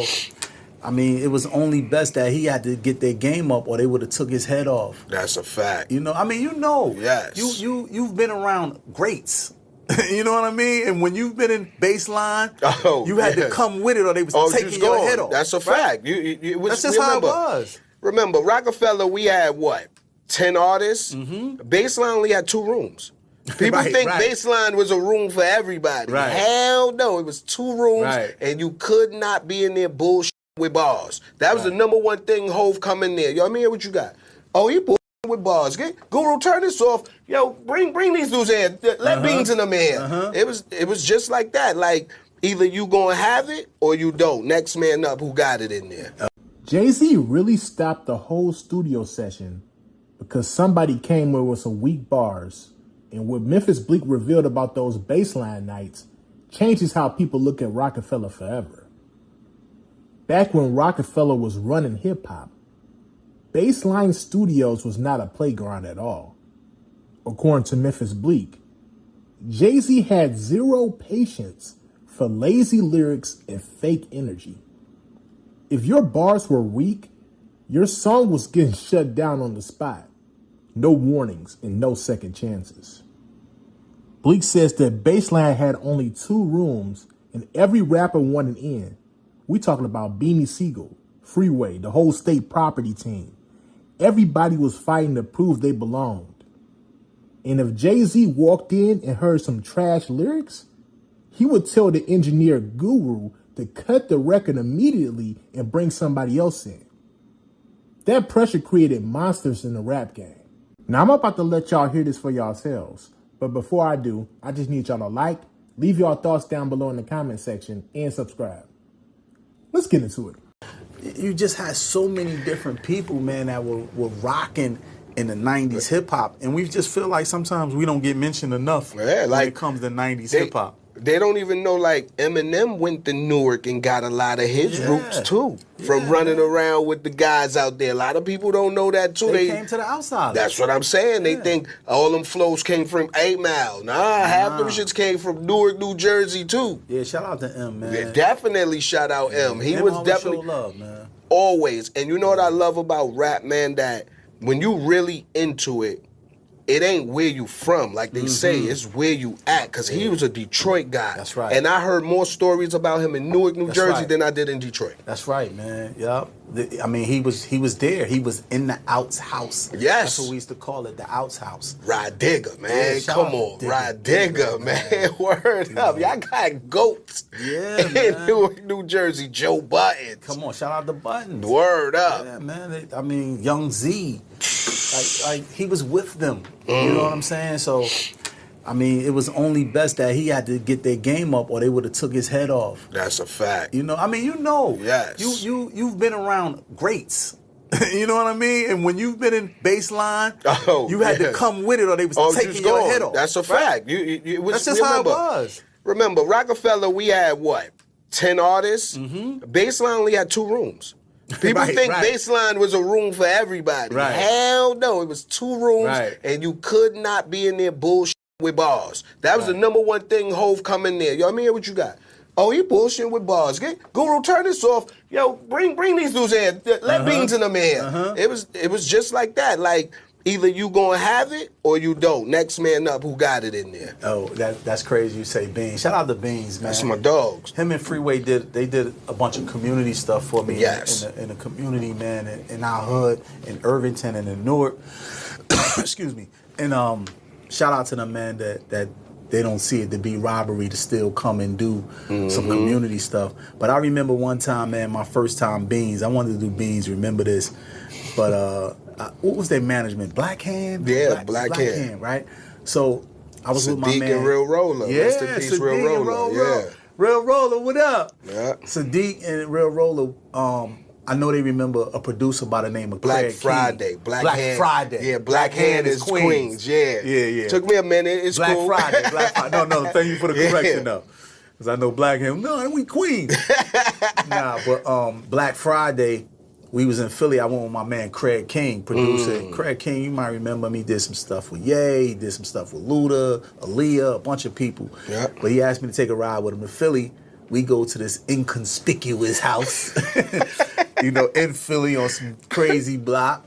So, I mean, it was only best that he had to get their game up, or they would have took his head off. That's a fact. You know, I mean, Yes. You've been around greats. You know what I mean? And when you've been in baseline, you had to come with it, or they was taking your head off. That's a fact. That's just how it was. Remember, Rockefeller, we had what? 10 artists? Baseline only had 2 rooms. People think Baseline was a room for everybody. Right. Hell no, it was 2 rooms, and you could not be in there bullshit with bars. That was the number one thing. Hove come in there. Yo, I mean, what you got? Oh, you bullshit with bars. Guru, turn this off. Yo, bring these dudes in. Let Beans in them in. It was just like that. Like, either you gonna have it or you don't. Next man up who got it in there. Jay-Z really stopped the whole studio session because somebody came with some weak bars. And what Memphis Bleek revealed about those baseline nights changes how people look at Rockefeller forever. Back when Rockefeller was running hip-hop, Baseline Studios was not a playground at all. According to Memphis Bleek, Jay-Z had zero patience for lazy lyrics and fake energy. If your bars were weak, your song was getting shut down on the spot. No warnings and no second chances. Bleek says that Baseline had only 2 rooms and every rapper wanted in. We talking about Beanie Siegel, Freeway, the whole State Property team. Everybody was fighting to prove they belonged. And if Jay-Z walked in and heard some trash lyrics, he would tell the engineer Guru to cut the record immediately and bring somebody else in. That pressure created monsters in the rap game. Now I'm about to let y'all hear this for yourselves. But before I do, I just need y'all to like, leave your thoughts down below in the comment section, and subscribe. Let's get into it. You just had so many different people, man, that were rocking in the 90s hip-hop. And we just feel like sometimes we don't get mentioned enough when it comes to 90s hip-hop. They don't even know, like, Eminem went to Newark and got a lot of his roots, too, from running around with the guys out there. A lot of people don't know that, too. They came to the outside. That's what I'm saying. They think all them flows came from 8 Mile. Half them shits came from Newark, New Jersey, too. Yeah, shout out to M, man. Yeah, definitely shout out M. He was definitely... show love, man. Always. And you know what I love about rap, man, that when you really into it, it ain't where you from, like they say. It's where you at, because he was a Detroit guy. That's right. And I heard more stories about him in Newark, New Jersey than I did in Detroit. That's right, man. Yup. I mean, he was there. He was in the outs house. Yes. That's what we used to call it, the outs house. Ride Digger, man. Yeah, come on. Ride Digger, man. Word up. Y'all got goats in Newark, New Jersey. Joe Buttons. Come on, shout out to Buttons. Word up. Yeah, man. I mean, Young Z. Like he was with them. You know what I'm saying? So, I mean, it was only best that he had to get their game up, or they would have took his head off. That's a fact. You know, I mean, Yes. You've been around greats. You know what I mean? And when you've been in baseline, you had to come with it, or they was taking your head off. That's a fact. That's just how it was. Remember, Rockefeller, we had what? 10 artists? Baseline only had 2 rooms. People think Baseline was a room for everybody. Hell no, it was 2 rooms, and you could not be in there bullshit with bars. That was the number one thing. Hove come in there. Yo, I mean, what you got? Oh, you bullshitting with bars. Guru, turn this off. Yo, bring these dudes in. Let Beans in them in. It was just like that. Like, either you gonna have it or you don't. Next man up who got it in there. Oh, that's crazy you say Beans. Shout out to Beans, man. That's my dogs. Him and Freeway did a bunch of community stuff for me in the community, man, in our hood, in Irvington and in Newark. Excuse me. And shout out to them, man, that they don't see it to be robbery to still come and do some community stuff. But I remember one time, man, my first time Beans. I wanted to do Beans, remember this. But what was their management? Black Hand? Yeah, Black Hand. Right? So I was with my man. Sadiq and Real Roller. Yeah, Rest in peace, Sadiq Real Roller. Yeah. Real Roller, what up? Yeah. Sadiq and Real Roller, I know they remember a producer by the name of Black Craig Friday. King. Black Friday. Yeah, Black Hand is Queens. Yeah. Took me a minute. It's Black cool. Friday. Black Friday. No, thank you for the correction, though. Because I know Black Hand, no, we Queens. But Black Friday, we was in Philly. I went with my man Craig King, producer. Craig King, you might remember him. He did some stuff with Ye. He did some stuff with Luda, Aaliyah, a bunch of people. Yep. But he asked me to take a ride with him to Philly We go to this inconspicuous house, you know, in Philly on some crazy block.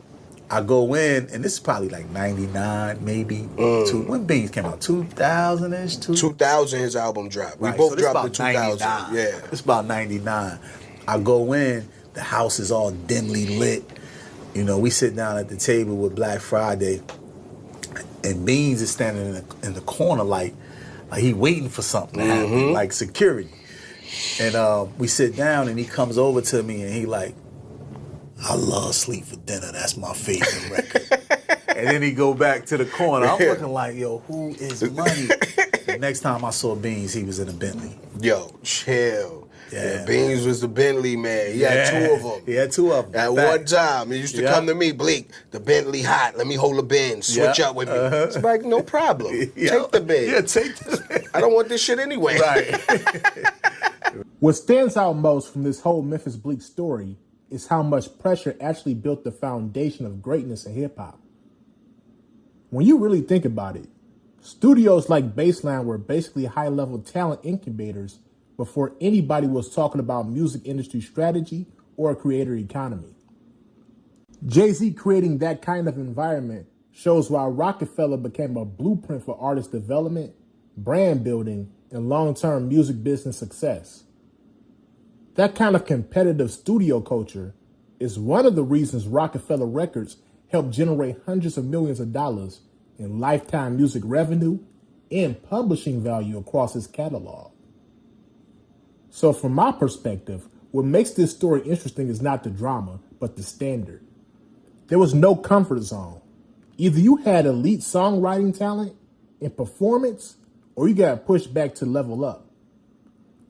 I go in, and this is probably like 99, maybe. When Beans came out? 2000-ish? 2000 his album dropped. We Right, both so this dropped in about 2000. 99. Yeah. It's about 99. I go in, the house is all dimly lit. You know, we sit down at the table with Black Friday, and Beans is standing in the corner like he waiting for something to happen, like security. And we sit down, and he comes over to me, and he like, I love Sleep for Dinner. That's my favorite record. And then he go back to the corner. I'm looking like, yo, who is Money? The next time I saw Beans, he was in a Bentley. Yo, chill. Yeah, Beans was the Bentley man. He had two of them. He had two of them. At one time, he used to come to me, Bleek, the Bentley hot. Let me hold a Benz. Switch up with me. It's like, no problem. Take the Benz. Yeah, take the Benz. I don't want this shit anyway. Right. What stands out most from this whole Memphis Bleek story is how much pressure actually built the foundation of greatness in hip-hop. When you really think about it, studios like Baseline were basically high-level talent incubators before anybody was talking about music industry strategy or a creator economy. Jay-Z creating that kind of environment shows why Rockefeller became a blueprint for artist development, brand building, and long-term music business success. That kind of competitive studio culture is one of the reasons Rockefeller Records helped generate hundreds of millions of dollars in lifetime music revenue and publishing value across its catalog. So from my perspective, what makes this story interesting is not the drama, but the standard. There was no comfort zone. Either you had elite songwriting talent and performance, or you got pushed back to level up.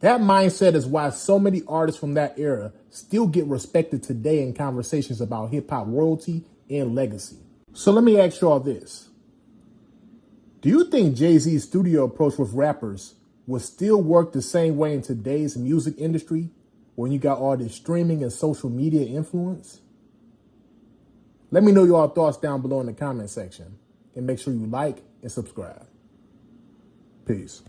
That mindset is why so many artists from that era still get respected today in conversations about hip-hop royalty and legacy. So let me ask y'all this. Do you think Jay-Z's studio approach with rappers would still work the same way in today's music industry when you got all this streaming and social media influence? Let me know your thoughts down below in the comment section, and make sure you like and subscribe. Peace.